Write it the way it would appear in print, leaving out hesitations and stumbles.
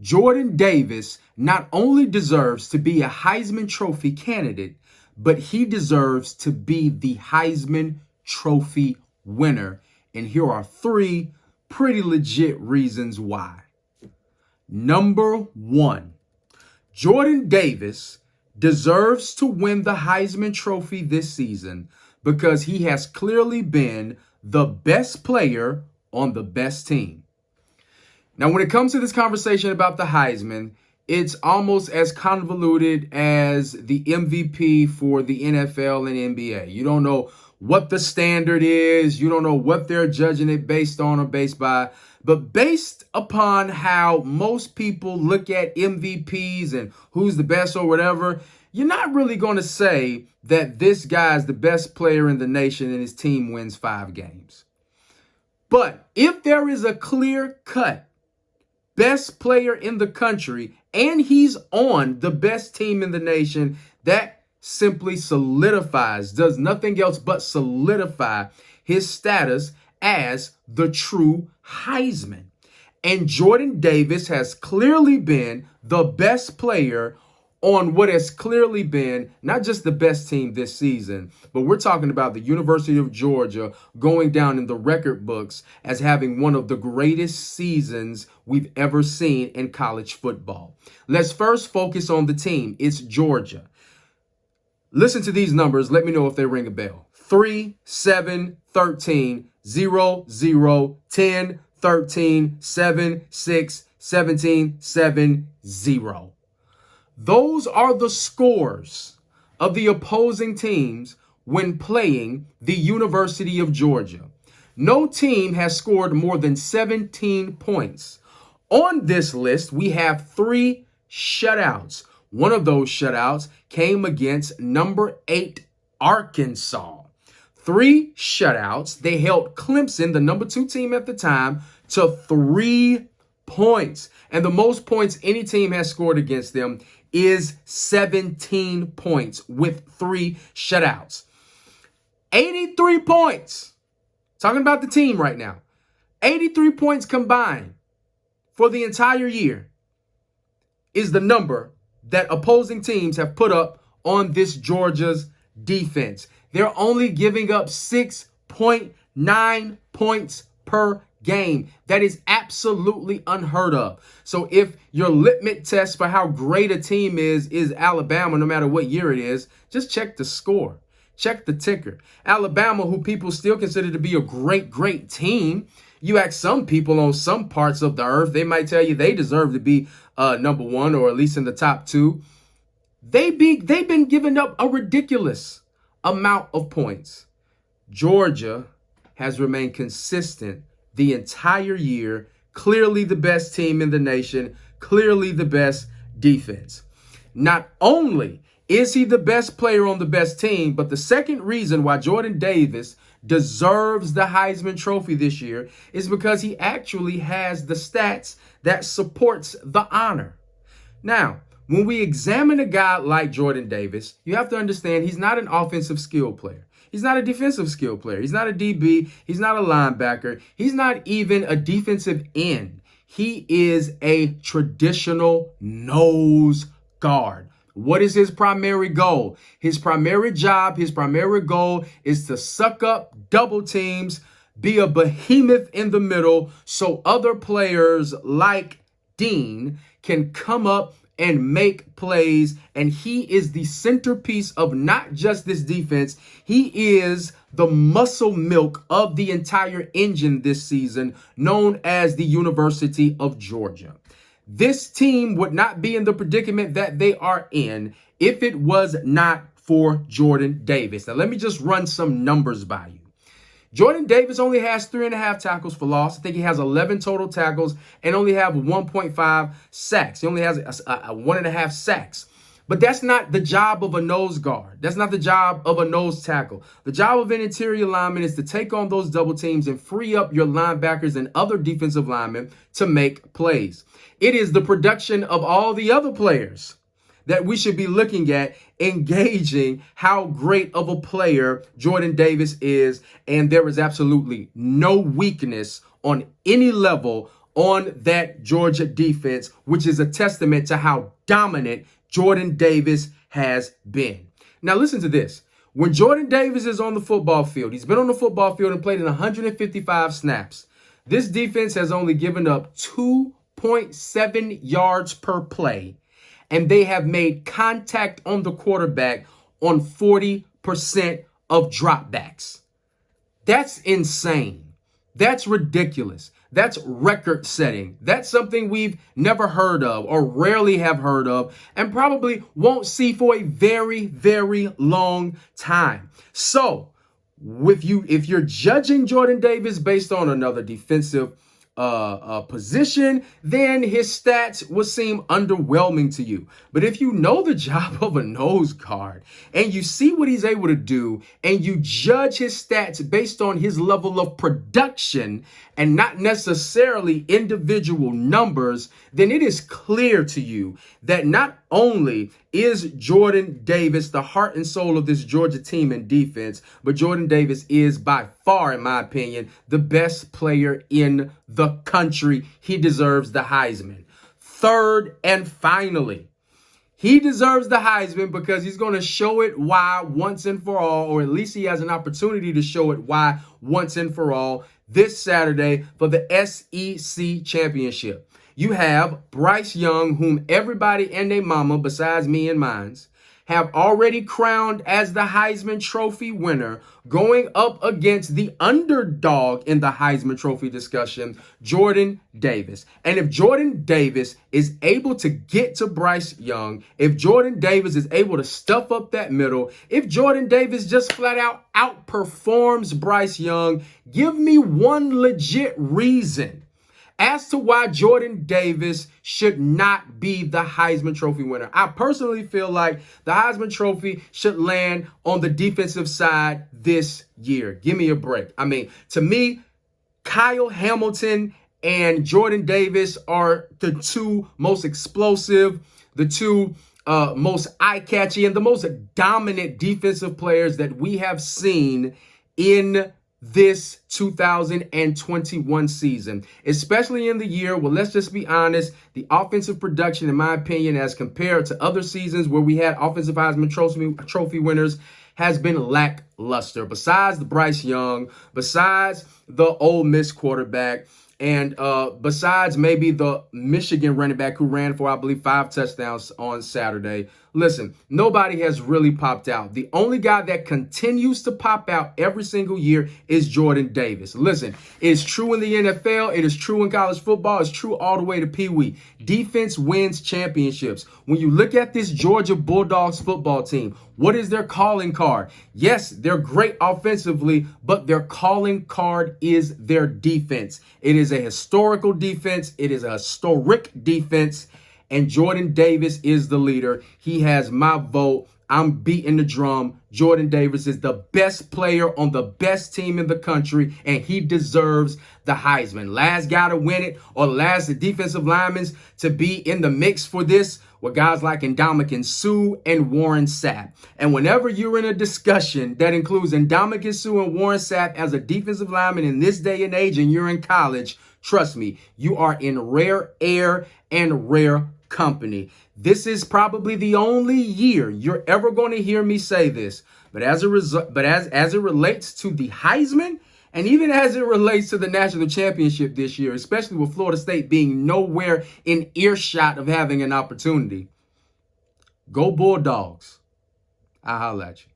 Jordan Davis not only deserves to be a Heisman Trophy candidate, but he deserves to be the Heisman Trophy winner. And here are three pretty legit reasons why. Number one, Jordan Davis deserves to win the Heisman Trophy this season because he has clearly been the best player on the best team. Now, when it comes to this conversation about the Heisman, it's almost as convoluted as the MVP for the NFL and NBA. You don't know what the standard is. You don't know what they're judging it based on or based by. But based upon how most people look at MVPs and who's the best or whatever, you're not really going to say that this guy is the best player in the nation and his team wins 5 games. But if there is a clear-cut best player in the country and he's on the best team in the nation, that simply solidifies, does nothing else but solidify his status as the true Heisman. And Jordan Davis has clearly been the best player on what has clearly been not just the best team this season, but we're talking about the University of Georgia going down in the record books as having one of the greatest seasons we've ever seen in college football. Let's first focus on the team. It's Georgia. Listen to these numbers. Let me know if they ring a bell. 3, 7, 13, 0, 0, 10, 13, 7, 6, 17, 7, 0. Those are the scores of the opposing teams when playing the University of Georgia. No team has scored more than 17 points. On this list, we have 3 shutouts. One of those shutouts came against number 8 Arkansas. 3 shutouts. They held Clemson, the number 2 team at the time, to 3 points. And the most points any team has scored against them is 17 points with 3 shutouts. 83 points. Talking about the team right now. 83 points combined for the entire year is the number that opposing teams have put up on this Georgia's defense. They're only giving up 6.9 points per game. That is absolutely unheard of. So if your litmus test for how great a team is Alabama, no matter what year it is, just check the score. Check the ticker. Alabama, who people still consider to be a great team. You ask some people on some parts of the earth, they might tell you they deserve to be number 1 or at least in the top 2. They've been giving up a ridiculous amount of points. Georgia has remained consistent the entire year, clearly the best team in the nation, clearly the best defense. Not only is he the best player on the best team, but the second reason why Jordan Davis deserves the Heisman Trophy this year is because he actually has the stats that supports the honor. Now, when we examine a guy like Jordan Davis, you have to understand he's not an offensive skill player. He's not a defensive skill player. He's not a DB. He's not a linebacker. He's not even a defensive end. He is a traditional nose guard. What is his primary goal? His primary job, his primary goal is to suck up double teams, be a behemoth in the middle so other players like Dean can come up and make plays. And he is the centerpiece of not just this defense. He is the muscle milk of the entire engine this season, known as the University of Georgia. This team would not be in the predicament that they are in if it was not for Jordan Davis. Now, let me just run some numbers by you. Jordan Davis only has 3.5 tackles for loss. I think he has 11 total tackles and only have 1.5 sacks. He only has 1.5 sacks. But that's not the job of a nose guard. That's not the job of a nose tackle. The job of an interior lineman is to take on those double teams and free up your linebackers and other defensive linemen to make plays. It is the production of all the other players that we should be looking at, engaging how great of a player Jordan Davis is. And there is absolutely no weakness on any level on that Georgia defense, which is a testament to how dominant Jordan Davis has been. Now listen to this. When Jordan Davis is on the football field, he's been on the football field and played in 155 snaps. This defense has only given up 2.7 yards per play, and they have made contact on the quarterback on 40% of dropbacks. That's insane. That's ridiculous. That's record setting. That's something we've never heard of or rarely have heard of and probably won't see for a very, very long time. So if you're judging Jordan Davis based on another defensive position, then his stats will seem underwhelming to you. But if you know the job of a nose guard and you see what he's able to do and you judge his stats based on his level of production and not necessarily individual numbers, then it is clear to you that not only is Jordan Davis the heart and soul of this Georgia team and defense, but Jordan Davis is by far, in my opinion, the best player in the country. He deserves the Heisman. Third and finally, he deserves the Heisman because he's going to show it why once and for all, or at least he has an opportunity to show it why once and for all this Saturday for the SEC Championship. You have Bryce Young, whom everybody and their mama, besides me and mines, have already crowned as the Heisman Trophy winner, going up against the underdog in the Heisman Trophy discussion, Jordan Davis. And if Jordan Davis is able to get to Bryce Young, if Jordan Davis is able to stuff up that middle, if Jordan Davis just flat out outperforms Bryce Young, give me one legit reason as to why Jordan Davis should not be the Heisman Trophy winner. I personally feel like the Heisman Trophy should land on the defensive side this year. Give me a break. I mean, to me, Kyle Hamilton and Jordan Davis are the two most explosive, the two most eye-catchy, and the most dominant defensive players that we have seen in this 2021 season, especially in the year, well, let's just be honest, the offensive production, in my opinion, as compared to other seasons where we had offensive Heisman Trophy winners, has been lackluster. Besides the Bryce Young, besides the Ole Miss quarterback, and besides maybe the Michigan running back who ran for, I believe, 5 touchdowns on Saturday, listen, nobody has really popped out. The only guy that continues to pop out every single year is Jordan Davis. Listen, it's true in the NFL. It is true in college football. It's true all the way to Pee Wee. Defense wins championships. When you look at this Georgia Bulldogs football team, what is their calling card? Yes, they're great offensively, but their calling card is their defense. It is a historical defense. It is a historic defense. And Jordan Davis is the leader. He has my vote. I'm beating the drum. Jordan Davis is the best player on the best team in the country, and he deserves the Heisman. Last guy to win it, or last defensive linemen to be in the mix for this, were guys like Ndamukong Suh and Warren Sapp. And whenever you're in a discussion that includes Ndamukong Suh and Warren Sapp as a defensive lineman in this day and age, and you're in college, trust me, you are in rare air and rare company. This is probably the only year you're ever going to hear me say this. But as it relates to the Heisman, and even as it relates to the national championship this year, especially with Florida State being nowhere in earshot of having an opportunity, go Bulldogs. I'll holla at you.